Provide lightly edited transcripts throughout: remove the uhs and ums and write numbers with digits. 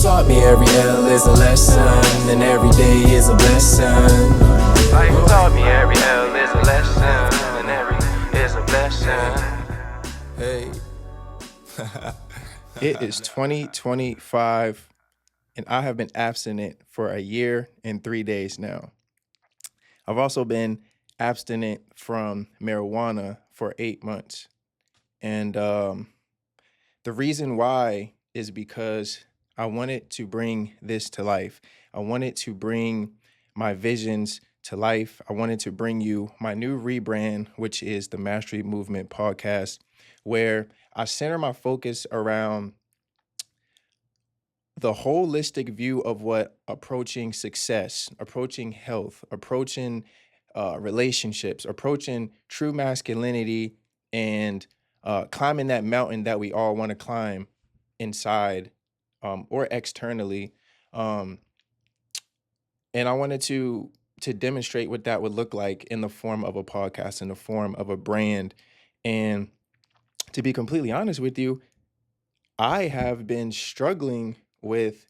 taught me every L is a lesson, and every day is a blessing. Life taught me every L is a lesson, and every is a blessing. Hey. It is 2025, and I have been abstinent for a year and 3 days now. I've also been abstinent from marijuana for 8 months. And the reason why is because I wanted to bring this to life. I wanted to bring my visions to life. I wanted to bring you my new rebrand, which is the Mastery Movement Podcast, where I center my focus around the holistic view of what approaching success, approaching health, approaching relationships, approaching true masculinity, and climbing that mountain that we all want to climb inside or externally. Um, and I wanted to demonstrate what that would look like in the form of a podcast, in the form of a brand. And to be completely honest with you, I have been struggling with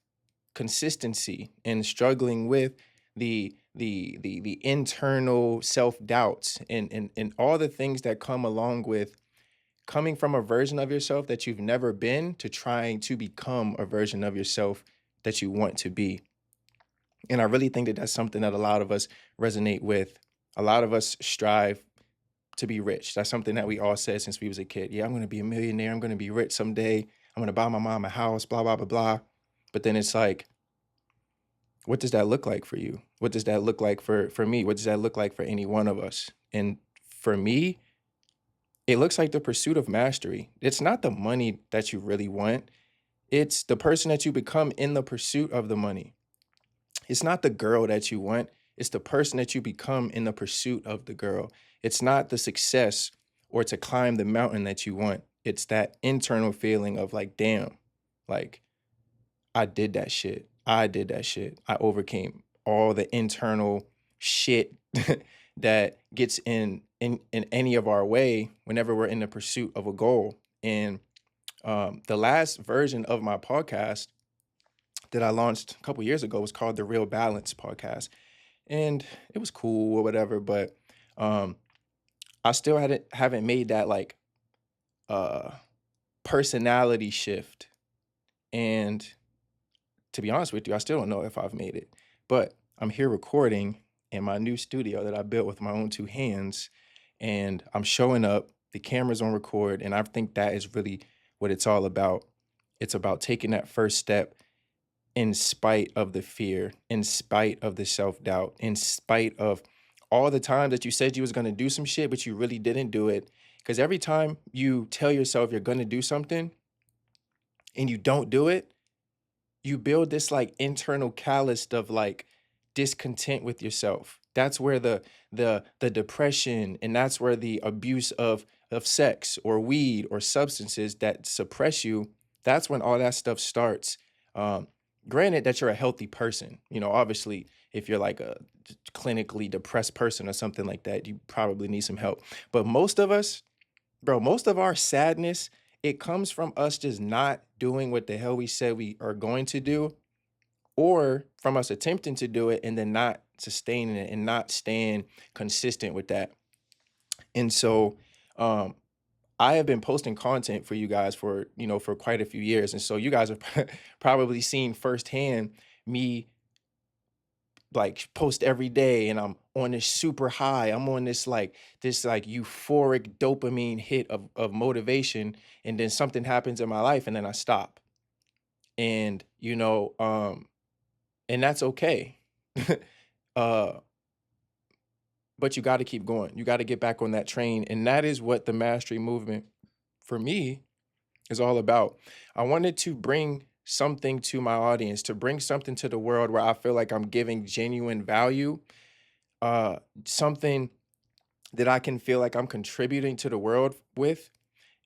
consistency and struggling with the internal self-doubts and all the things that come along with coming from a version of yourself that you've never been to trying to become a version of yourself that you want to be. And I really think that that's something that a lot of us resonate with. A lot of us strive to be rich. That's something that we all said since we was a kid. Yeah, I'm going to be a millionaire. I'm going to be rich someday. I'm going to buy my mom a house, blah, blah, blah, blah. But then it's like, what does that look like for you? What does that look like for me? What does that look like for any one of us? And for me, it looks like the pursuit of mastery. It's not the money that you really want. It's the person that you become in the pursuit of the money. It's not the girl that you want. It's the person that you become in the pursuit of the girl. It's not the success or to climb the mountain that you want. It's that internal feeling of like, damn, like I did that shit. I did that shit. I overcame all the internal shit that gets in any of our way whenever we're in the pursuit of a goal. And the last version of my podcast that I launched a couple years ago was called the Real Balance Podcast. And it was cool or whatever, but I still haven't made that like personality shift. And to be honest with you, I still don't know if I've made it, but I'm here recording in my new studio that I built with my own two hands, and I'm showing up, the camera's on record, and I think that is really what it's all about. It's about taking that first step in spite of the fear, in spite of the self-doubt, in spite of all the times that you said you was going to do some shit, but you really didn't do it. Because every time you tell yourself you're going to do something and you don't do it, you build this like internal callus of like discontent with yourself. That's where the depression, and that's where the abuse of sex or weed or substances that suppress you, that's when all that stuff starts. Granted that you're a healthy person, you know, obviously if you're like a clinically depressed person or something like that, you probably need some help. But most of us, bro, most of our sadness, it comes from us just not doing what the hell we said we are going to do, or from us attempting to do it and then not sustaining it and not staying consistent with that. And so I have been posting content for you guys for, you know, for quite a few years. And so you guys have probably seen firsthand me like post every day, and I'm on this super high. I'm on this like euphoric dopamine hit of motivation, and then something happens in my life and then I stop. And and that's okay. uh but you got to keep going. You got to get back on that train, and that is what the mastery movement for me is all about. I wanted to bring something to my audience, to bring something to the world where I feel like I'm giving genuine value, something that I can feel like I'm contributing to the world with,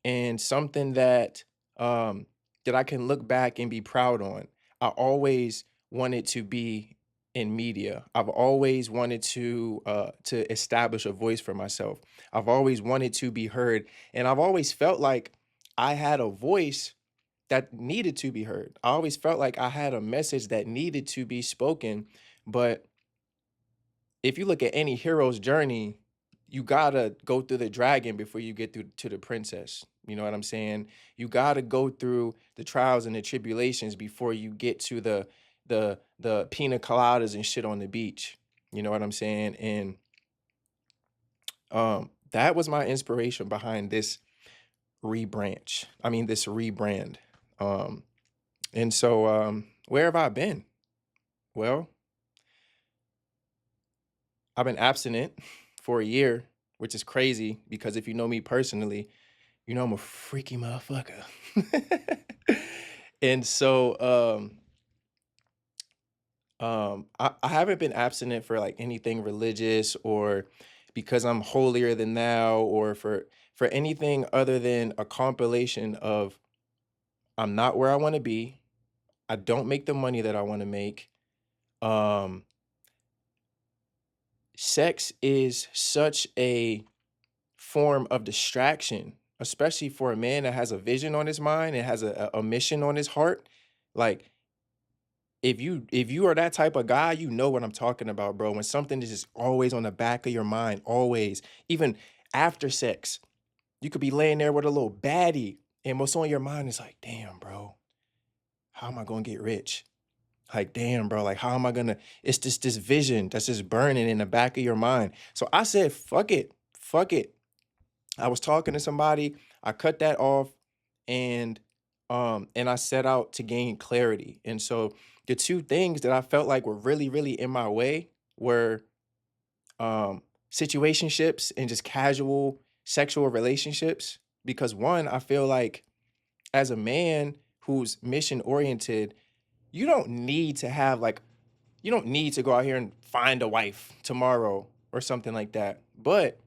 and something that that I can look back and be proud on. I always wanted to be in media. I've always wanted to establish a voice for myself. I've always wanted to be heard, and I've always felt like I had a voice that needed to be heard. I always felt like I had a message that needed to be spoken. But if you look at any hero's journey, you gotta go through the dragon before you get through to the princess. You know what I'm saying? You gotta go through the trials and the tribulations before you get to the pina coladas and shit on the beach. You know what I'm saying? And that was my inspiration behind this this rebrand. Um, and so where have I been? Well, I've been abstinent for a year, which is crazy because if you know me personally, you know I'm a freaky motherfucker. And so I haven't been abstinent for like anything religious or because I'm holier than thou or for anything other than a compilation of I'm not where I want to be. I don't make the money that I want to make. Um, Sex is such a form of distraction, especially for a man that has a vision on his mind and has a mission on his heart. Like if you are that type of guy, you know what I'm talking about, bro. When something is just always on the back of your mind, always, even after sex, you could be laying there with a little baddie, and what's on your mind is like, damn, bro, how am I gonna get rich? Like, damn, bro, like how am I gonna? It's just this vision that's just burning in the back of your mind. So I said, fuck it, fuck it. I was talking to somebody, I cut that off, and I set out to gain clarity. And so the two things that I felt like were really, really in my way were situationships and just casual sexual relationships. Because one, I feel like as a man who's mission oriented, you don't need to have like you don't need to go out here and find a wife tomorrow or something like that. But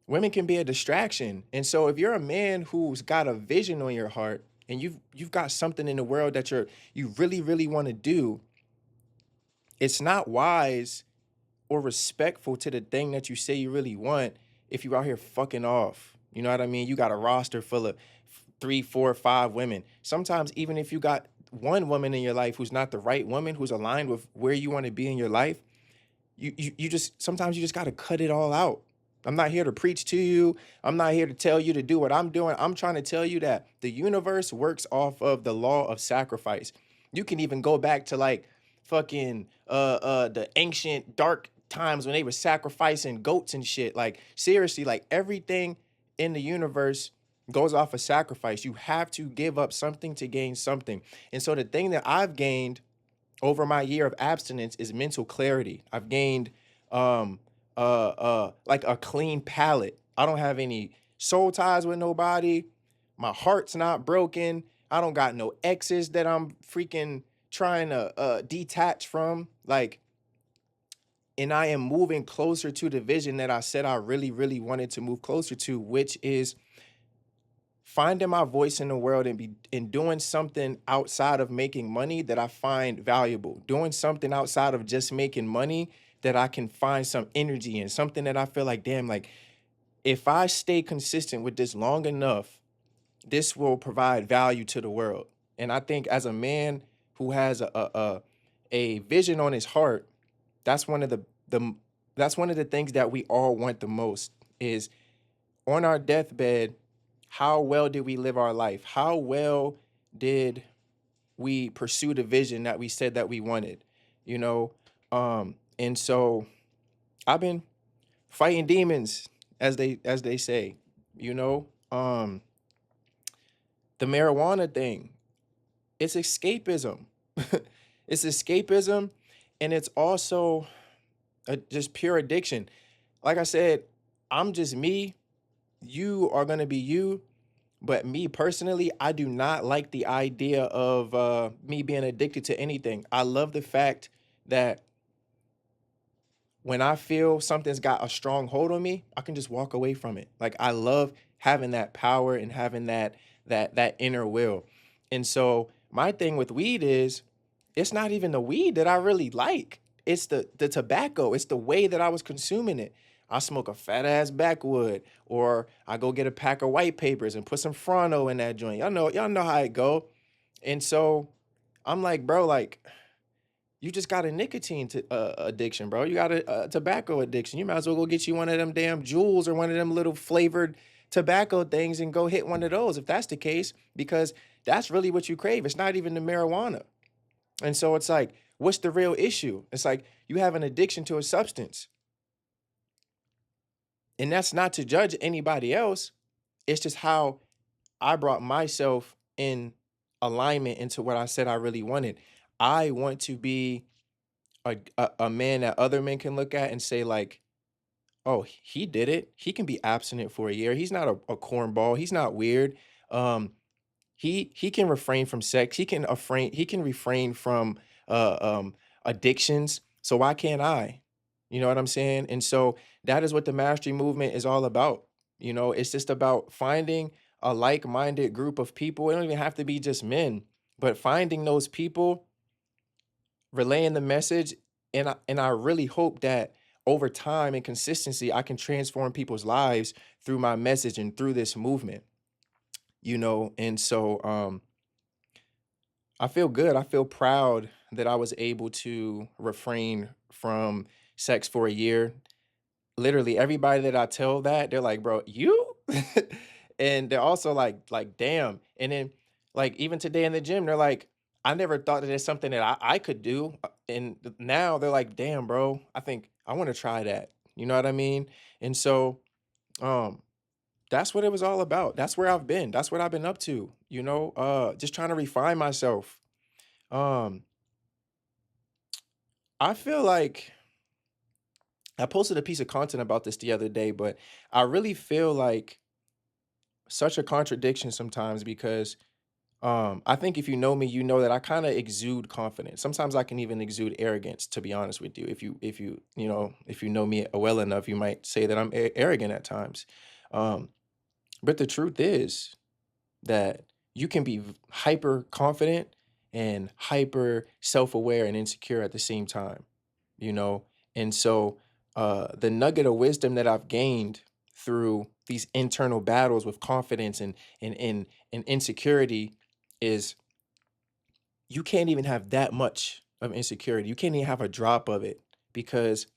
women can be a distraction. And so if you're a man who's got a vision on your heart and you've got something in the world that you really, really want to do, it's not wise or respectful to the thing that you say you really want if you out here fucking off. You know what I mean? You got a roster full of 3, 4, 5 women. Sometimes even if you got one woman in your life who's not the right woman, who's aligned with where you want to be in your life, you just sometimes you just got to cut it all out. I'm not here to preach to you. I'm not here to tell you to do what I'm doing. I'm trying to tell you that the universe works off of the law of sacrifice. You can even go back to like fucking the ancient dark times when they were sacrificing goats and shit. Like seriously, like everything in the universe goes off of sacrifice. You have to give up something to gain something. And so the thing that I've gained over my year of abstinence is mental clarity. I've gained like a clean palate. I don't have any soul ties with nobody. My heart's not broken. I don't got no exes that I'm freaking trying to detach from. Like, and I am moving closer to the vision that I said I really, really wanted to move closer to, which is finding my voice in the world and doing something outside of making money that I find valuable, doing something outside of just making money that I can find some energy in, something that I feel like, damn, like if I stay consistent with this long enough, this will provide value to the world. And I think as a man who has a vision on his heart, that's one of that's one of the things that we all want the most is on our deathbed. How well did we live our life? How well did we pursue the vision that we said that we wanted? You know, and so I've been fighting demons, as they say. You know, the marijuana thing, it's escapism. It's escapism, and it's also just pure addiction. Like I said, I'm just me. You are going to be you. But me personally, I do not like the idea of me being addicted to anything. I love the fact that when I feel something's got a strong hold on me, I can just walk away from it. Like I love having that power and having that inner will. And so my thing with weed is it's not even the weed that I really like. It's the tobacco. It's the way that I was consuming it. I smoke a fat ass backwood, or I go get a pack of white papers and put some Frono in that joint. Y'all know how it go. And so I'm like, bro, like you just got a nicotine addiction, bro. You got a tobacco addiction. You might as well go get you one of them damn jewels or one of them little flavored tobacco things and go hit one of those if that's the case, because that's really what you crave. It's not even the marijuana. And so it's like, what's the real issue? It's like you have an addiction to a substance. And that's not to judge anybody else. It's just how I brought myself in alignment into what I said I really wanted. I want to be a man that other men can look at and say, like, oh, he did it. He can be abstinent for a year. He's not a cornball. He's not weird. Um, he can refrain from sex. He can refrain from uh addictions. So why can't I? You know what I'm saying? And so that is what the mastery movement is all about. You know, it's just about finding a like-minded group of people. It don't even have to be just men, but finding those people, relaying the message, and I really hope that over time and consistency, I can transform people's lives through my message and through this movement. You know, and so I feel good. I feel proud that I was able to refrain from sex for a year. Literally everybody that I tell that, they're like, "Bro, you?" And they're also like, "Damn." And then like even today in the gym, they're like, "I never thought that it's something that I could do." And now they're like, "Damn, bro, I think I want to try that." You know what I mean? And so um that's what it was all about. That's where I've been. That's what I've been up to, just trying to refine myself. Um I feel like I posted a piece of content about this the other day, but I really feel like such a contradiction sometimes because I think if you know me, you know that I kind of exude confidence. Sometimes I can even exude arrogance, to be honest with you. If you know me well enough, you might say that I'm arrogant at times. Um, but the truth is that you can be hyper confident and hyper self-aware and insecure at the same time, you know? And so the nugget of wisdom that I've gained through these internal battles with confidence and insecurity is you can't even have that much of insecurity. You can't even have a drop of it because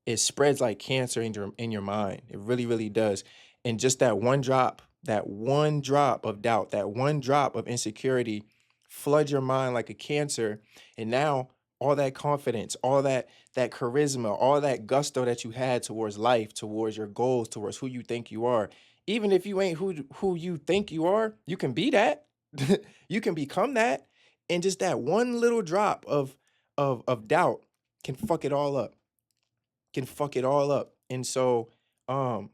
it spreads like cancer in your mind. It really, really does. And just that one drop of doubt, that one drop of insecurity floods your mind like a cancer. And now all that confidence, all that charisma, all that gusto that you had towards life, towards your goals, towards who you think you are, even if you ain't who you think you are, you can be that. You can become that. And just that one little drop of doubt can fuck it all up, can fuck it all up. And so um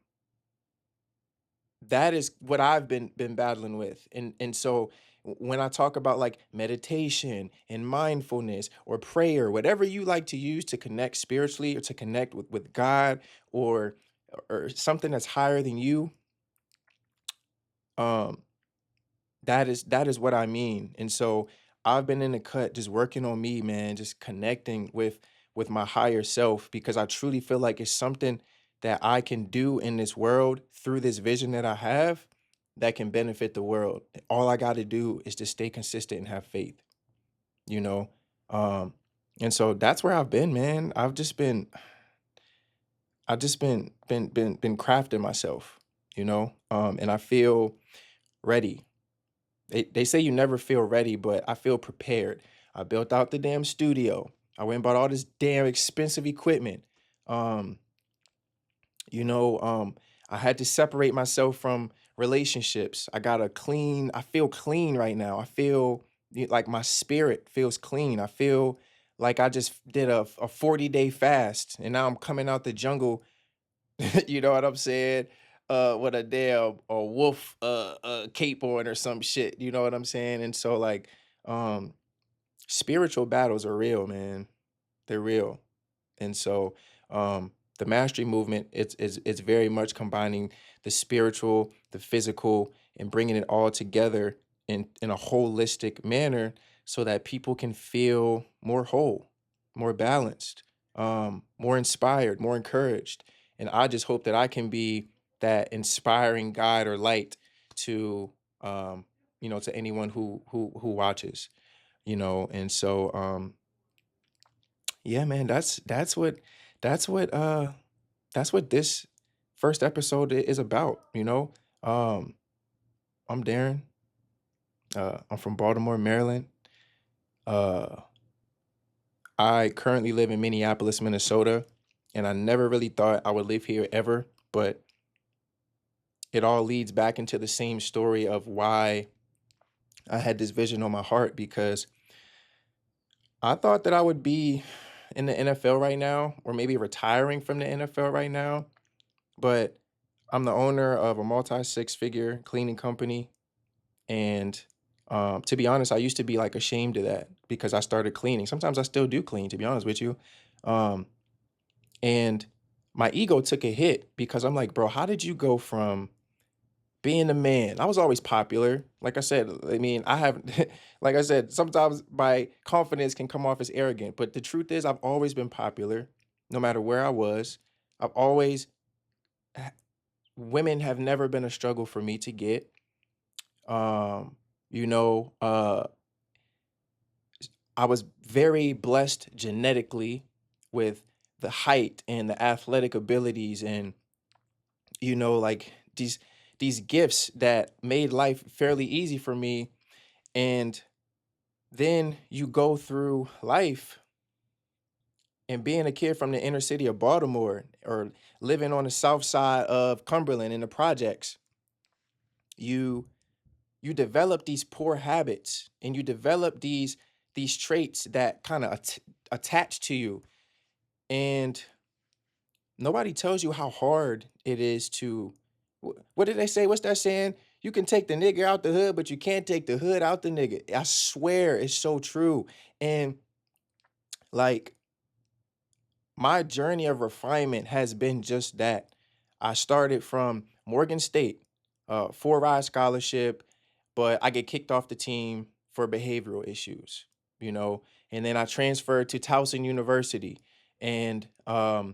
that is what I've been battling with. And so when I talk about like meditation and mindfulness or prayer, whatever you like to use to connect spiritually or to connect with God or something that's higher than you, um that is what I mean. And so I've been in the cut just working on me, man, just connecting with my higher self because I truly feel like it's something that I can do in this world through this vision that I have that can benefit the world. All I got to do is just stay consistent and have faith, you know? Um and so that's where I've been, man. I've just been crafting myself, and I feel ready. They say you never feel ready, but I feel prepared. I built out the damn studio. I went and bought all this damn expensive equipment. Um, I had to separate myself from relationships. I feel clean right now. I feel like my spirit feels clean. I feel like I just did a 40-day fast and now I'm coming out the jungle. You know what I'm saying? With a damn a wolf cape on or some shit. You know what I'm saying? And so like um spiritual battles are real, man. They're real. And so the mastery movement it's very much combining the spiritual, the physical, and bringing it all together in a holistic manner so that people can feel more whole, more balanced, more inspired, more encouraged. And I just hope that I can be that inspiring guide or light to to anyone who watches, And so yeah, man, that's what that's what this first episode is about. Um I'm Darren. I'm from Baltimore, Maryland. Uh I currently live in Minneapolis, Minnesota, and I never really thought I would live here ever, but it all leads back into the same story of why I had this vision on my heart, because I thought that I would be in the NFL right now, or maybe retiring from the NFL right now, but I'm the owner of a multi six figure cleaning company. And to be honest, I used to be like ashamed of that because I started cleaning. Sometimes I still do clean, to be honest with you. Um, and my ego took a hit because I'm like, bro, how did you go from being a man? I was always popular. Like I said, I mean, I have, like I said, sometimes my confidence can come off as arrogant, but the truth is, I've always been popular no matter where I was. I've always, women have never been a struggle for me to get. Um, you know, I was very blessed genetically with the height and the athletic abilities, and like these gifts that made life fairly easy for me. And then you go through life and being a kid from the inner city of Baltimore, or living on the south side of Cumberland in the projects, you you develop these poor habits, and you develop these traits that kind of attach to you. And nobody tells you how hard it is to, what did they say? What's that saying? You can take the nigga out the hood, but you can't take the hood out the nigga. I swear it's so true. And like, my journey of refinement has been just that. I started from Morgan State, four ride scholarship, but I get kicked off the team for behavioral issues, you know. And then I transferred to Towson University, and I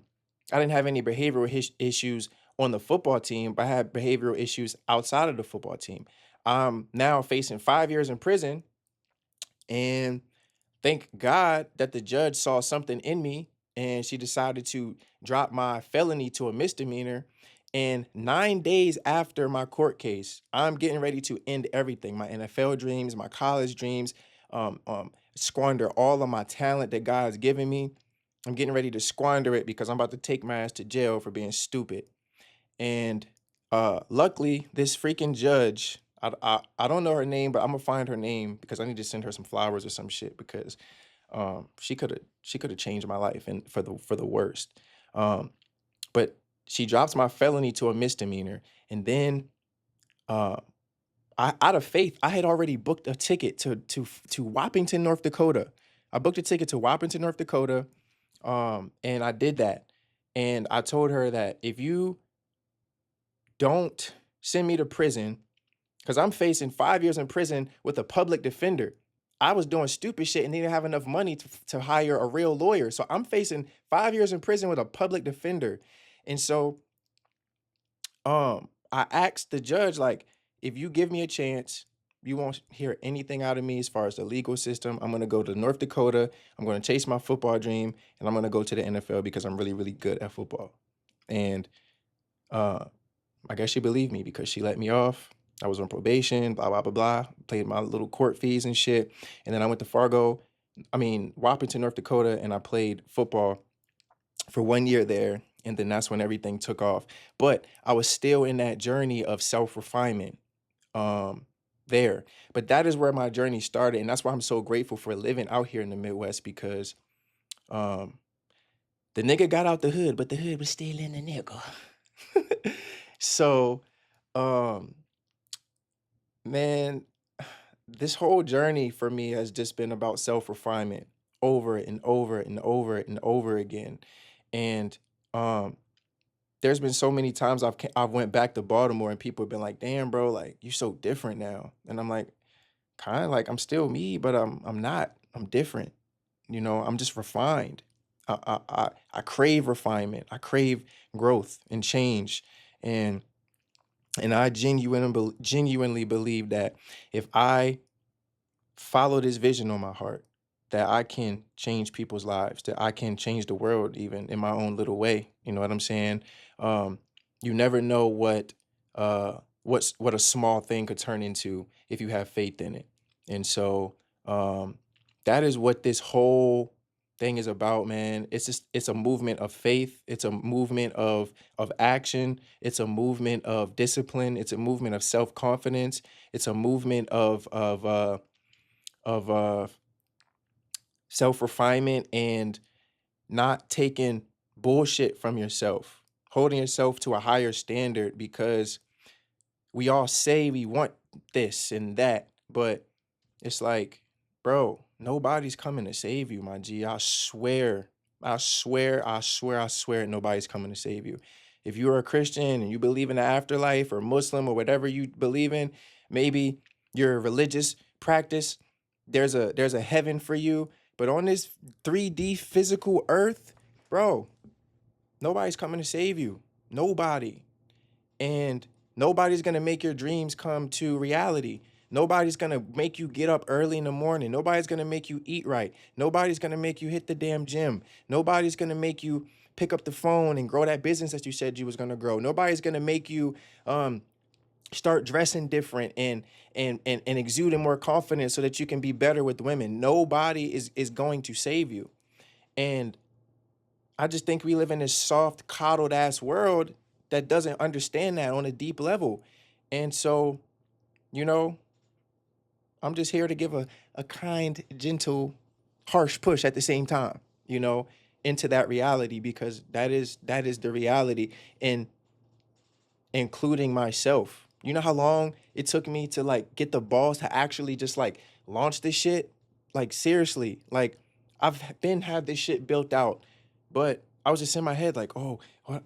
didn't have any behavioral issues on the football team, but I had behavioral issues outside of the football team. I'm now facing 5 years in prison, and thank God that the judge saw something in me, and she decided to drop my felony to a misdemeanor. And 9 days after my court case, I'm getting ready to end everything, my NFL dreams, my college dreams, squander all of my talent that God has given me. I'm getting ready to squander it because I'm about to take my ass to jail for being stupid. And luckily, this freaking judge, I don't know her name, but I'm gonna find her name because I need to send her some flowers or some shit, because she could have changed my life, and for the worst. Um, but she drops my felony to a misdemeanor, and then uh, I, out of faith, I had already booked a ticket to Wappington, North Dakota. I booked a ticket to Wappington, North Dakota, and I did that. And I told her that if you don't send me to prison, because I'm facing 5 years in prison with a public defender. I was doing stupid shit and didn't have enough money to hire a real lawyer. So I'm facing 5 years in prison with a public defender. And so I asked the judge, like, if you give me a chance, you won't hear anything out of me as far as the legal system. I'm gonna go to North Dakota, I'm gonna chase my football dream, and I'm gonna go to the NFL because I'm really, really good at football. And uh I guess she believed me because she let me off. I was on probation, blah, blah, blah, blah. Paid my little court fees and shit. And then I went to Wappington, North Dakota, and I played football for 1 year there. And then that's when everything took off. But I was still in that journey of self-refinement um, there. But that is where my journey started. And that's why I'm so grateful for living out here in the Midwest, because um, the nigga got out the hood, but the hood was still in the nigga. So, um, man, this whole journey for me has just been about self-refinement over and over and over and over again. And um, there's been so many times I've went back to Baltimore and people have been like, "Damn, bro, like you're so different now." And I'm like, kind of like I'm still me, but I'm not. I'm different. I'm just refined. I crave refinement. I crave growth and change. And I genuinely believe that if I follow this vision on my heart, that I can change people's lives, that I can change the world even in my own little way. You know what I'm saying? Um, you never know what a small thing could turn into if you have faith in it. And so um, that is what this whole thing is about, man. It's a movement of faith. It's a movement of action. It's a movement of discipline. It's a movement of self-confidence. It's a movement of self-refinement and not taking bullshit from yourself, holding yourself to a higher standard, because we all say we want this and that, but it's like, bro, nobody's coming to save you, my G. I swear, I swear nobody's coming to save you. If you're a Christian and you believe in the afterlife, or Muslim, or whatever you believe in, maybe your religious practice, there's a heaven for you. But on this 3D physical earth, bro, nobody's coming to save you. Nobody. And nobody's going to make your dreams come to reality. Nobody's going to make you get up early in the morning. Nobody's going to make you eat right. Nobody's going to make you hit the damn gym. Nobody's going to make you pick up the phone and grow that business that you said you was going to grow. Nobody's going to make you start dressing different and exuding more confidence so that you can be better with women. Nobody is going to save you. And I just think we live in this soft, coddled ass world that doesn't understand that on a deep level. And so, you know, I'm just here to give a kind, gentle, harsh push at the same time, into that reality, because that is the reality, and including myself. You know how long it took me to like get the balls to actually just like launch this shit? Like seriously, like I've been had this shit built out, but I was just in my head like, oh,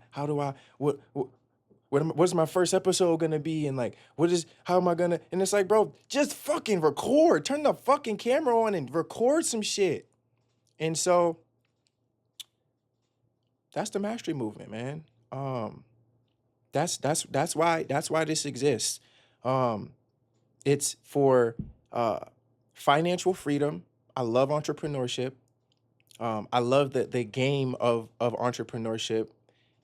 how do I what's my first episode gonna be, and like how am I gonna, and it's like, bro, just fucking record, turn the fucking camera on and record some shit. And so that's the mastery movement, man. That's why this exists. It's for financial freedom. I love entrepreneurship. I love the game of entrepreneurship,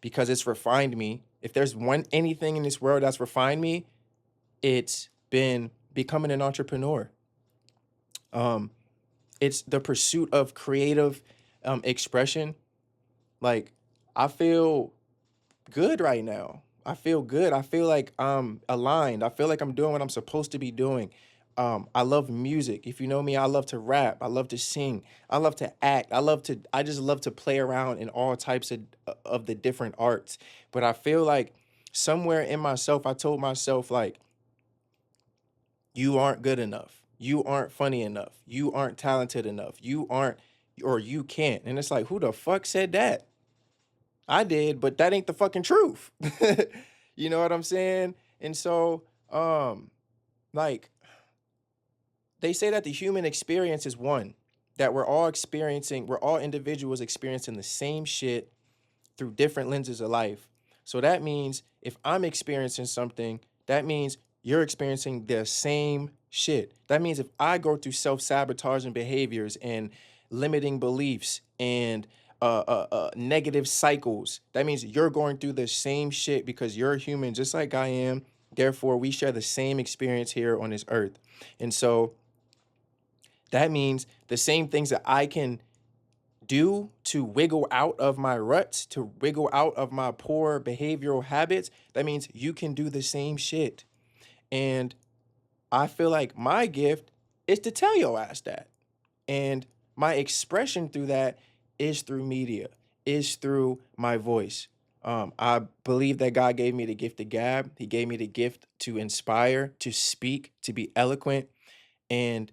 because it's refined me. If there's anything in this world that's refined me, it's been becoming an entrepreneur. It's the pursuit of creative expression. Like, I feel good right now. I feel good. I feel like I'm aligned. I feel like I'm doing what I'm supposed to be doing. I love music. If you know me, I love to rap. I love to sing. I love to act. I just love to play around in all types of the different arts. But I feel like somewhere in myself, I told myself, like, you aren't good enough. You aren't funny enough. You aren't talented enough. You aren't, or you can't. And it's like, who the fuck said that? I did, but that ain't the fucking truth. You know what I'm saying? And so, like, they say that the human experience is one, that we're all individuals experiencing the same shit through different lenses of life. So that means if I'm experiencing something, that means you're experiencing the same shit. That means if I go through self-sabotaging behaviors and limiting beliefs and negative cycles, that means you're going through the same shit, because you're a human just like I am. Therefore, we share the same experience here on this earth. And so that means the same things that I can do to wiggle out of my ruts, to wiggle out of my poor behavioral habits, that means you can do the same shit. And I feel like my gift is to tell your ass that. And my expression through that is through media, is through my voice. I believe that God gave me the gift to gab. He gave me the gift to inspire, to speak, to be eloquent. And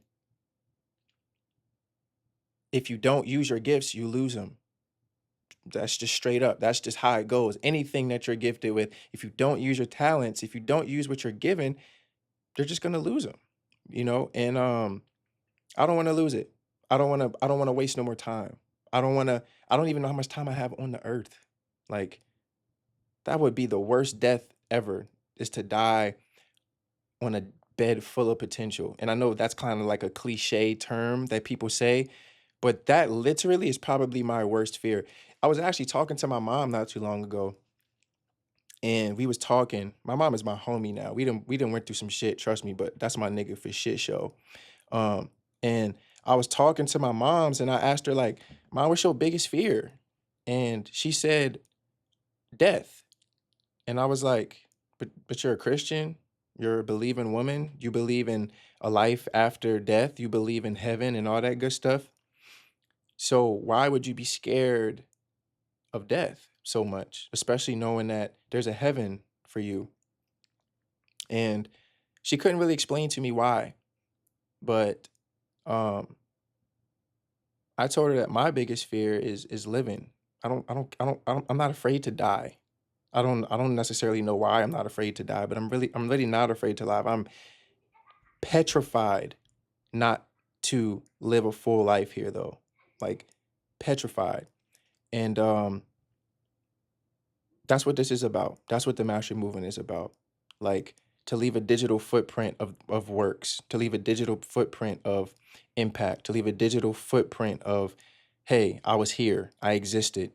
if you don't use your gifts, you lose them. That's just straight up. That's just how it goes. Anything that you're gifted with, if you don't use your talents, if you don't use what you're given, they're just gonna lose them, And I don't want to lose it. I don't want to waste no more time. I don't even know how much time I have on the earth. Like, that would be the worst death ever, is to die on a bed full of potential. And I know that's kind of like a cliche term that people say, but that literally is probably my worst fear. I was actually talking to my mom not too long ago, and we was talking. My mom is my homie now. We done went through some shit, trust me, but that's my nigga for shit show. And I was talking to my moms, and I asked her, like, Mom, what's your biggest fear? And she said, death. And I was like, but you're a Christian, you're a believing woman, you believe in a life after death, you believe in heaven and all that good stuff. So why would you be scared of death so much, especially knowing that there's a heaven for you? And she couldn't really explain to me why, but um I told her that my biggest fear is living. I'm not afraid to die. I don't necessarily know why I'm not afraid to die, but I'm really not afraid to live. I'm petrified not to live a full life here though. Like, petrified. And that's what this is about. That's what the mastery movement is about. Like, to leave a digital footprint of works, to leave a digital footprint of impact, to leave a digital footprint of, hey, I was here, I existed,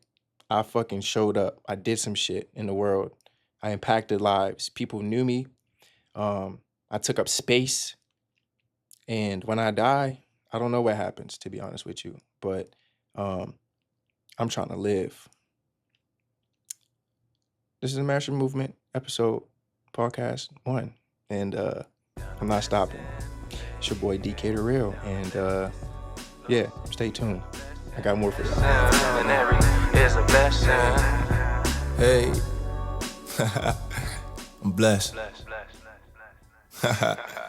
I fucking showed up, I did some shit in the world, I impacted lives, people knew me, I took up space, and when I die, I don't know what happens, to be honest with you, but I'm trying to live. This is the Mastery Movement episode podcast 1, and I'm not stopping. It's your boy DK the Real, and yeah, stay tuned. I got more for y'all. And every is a blessing. Hey, I'm blessed. Bless, bless, bless, bless.